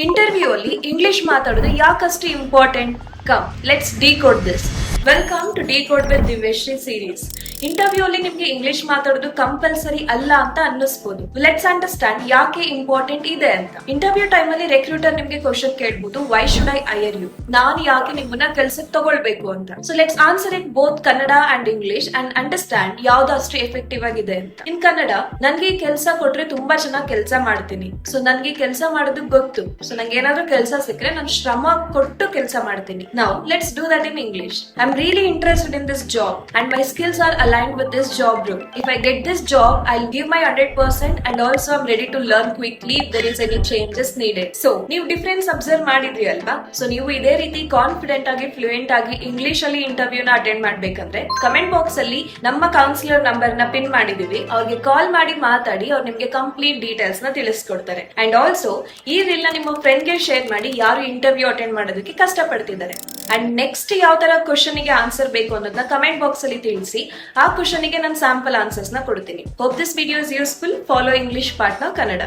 Interview ಅಲ್ಲಿ English ಮಾತಾಡೋದು ಯಾಕಷ್ಟು important? Come let's decode this. Welcome to decode with Divyashree series. Interview ಅಲ್ಲಿ ನಿಮ್ಗೆ ಇಂಗ್ಲಿಷ್ ಮಾತಾಡೋದು ಕಂಪಲ್ಸರಿ ಅಲ್ಲ ಅಂತ ಅನ್ನಿಸ್ಬೋದು. ಲೆಟ್ಸ್ ಅಂಡರ್ಸ್ಟ್ಯಾಂಡ್ ಯಾಕೆ ಇಂಪಾರ್ಟೆಂಟ್ ಇದೆ ಅಂತ. ಇಂಟರ್ವ್ಯೂ ಟೈಮ್ ಅಲ್ಲಿ ರೆಕ್ರೂಟರ್ ನಿಮ್ಗೆ ಕ್ವಶನ್ ಕೇಳ್ಬೋದು, why should I hire you? ನಾನು ಯಾಕೆ ನಿಮ್ಮನ್ನ ಕೆಲ್ಸಕ್ಕೆ ತಗೊಳ್ಬೇಕು ಅಂತ. So let's answer it both Kannada and English and understand ಯಾವ್ದು ಅಷ್ಟು ಎಫೆಕ್ಟಿವ್ ಆಗಿದೆ ಅಂತ. ಇನ್ ಕನ್ನಡ, ನನ್ಗೆ ಕೆಲಸ ಕೊಟ್ರೆ ತುಂಬಾ ಚೆನ್ನಾಗಿ ಕೆಲಸ ಮಾಡ್ತೀನಿ. ಸೊ ನನ್ಗೆ ಕೆಲಸ ಮಾಡೋದು ಗೊತ್ತು. ಸೊ ನಂಗೆ ಏನಾದ್ರೂ ಕೆಲಸ ಸಿಕ್ಕರೆ ನಾನು ಶ್ರಮ ಕೊಟ್ಟು ಕೆಲಸ ಮಾಡ್ತೀನಿ. Now let's do that in English. I'm really interested in this job and my skills are aligned with this job role. If I get this job, I'll give my 100% and also I'm ready to learn quickly if there is any changes needed. So ನೀವು difference observe ಮಾಡಿದ್ರಿ ಅಲ್ವಾ? So ನೀವು ಇದೇ ರೀತಿ confident ಆಗಿ fluent ಆಗಿ English ಅಲ್ಲಿ interview ನ ಅಟೆಂಡ್ ಮಾಡ್ಬೇಕಂದ್ರೆ ಕಮೆಂಟ್ ಬಾಕ್ಸ್ ಅಲ್ಲಿ ನಮ್ಮ ಕೌನ್ಸಿಲರ್ ನಂಬರ್ ನ ಪಿನ್ ಮಾಡಿದೀವಿ. ಅವ್ರಿಗೆ ಕಾಲ್ ಮಾಡಿ ಮಾತಾಡಿ ಅವ್ರು ನಿಮ್ಗೆ ಕಂಪ್ಲೀಟ್ ಡೀಟೇಲ್ಸ್ ನ ತಿಳಿಸ್ಕೊಡ್ತಾರೆ. ಅಂಡ್ ಆಲ್ಸೋ ಈ ರೀಲ್ ನ ನಿಮ್ಮ ಫ್ರೆಂಡ್ ಗೆ ಶೇರ್ ಮಾಡಿ ಯಾರು ಇಂಟರ್ವ್ಯೂ ಅಟೆಂಡ್ ಮಾಡೋದಕ್ಕೆ ಕಷ್ಟಪಡ್ತಿದ್ದಾರೆ. ಅಂಡ್ ನೆಕ್ಸ್ಟ್ ಯಾವ ತರ ಕ್ವಶನ್ ಗೆ ಆನ್ಸರ್ ಬೇಕು ಅನ್ನೋದನ್ನ ಕಮೆಂಟ್ ಬಾಕ್ಸ್ ಅಲ್ಲಿ ತಿಳಿಸಿ. ಆ ಕ್ವಶನ್ ಗೆ ನಾನು ಸ್ಯಾಂಪಲ್ ಆನ್ಸರ್ಸ್ ನ ಕೊಡ್ತೀನಿ. Hope this video is useful. Follow English partner Kannada.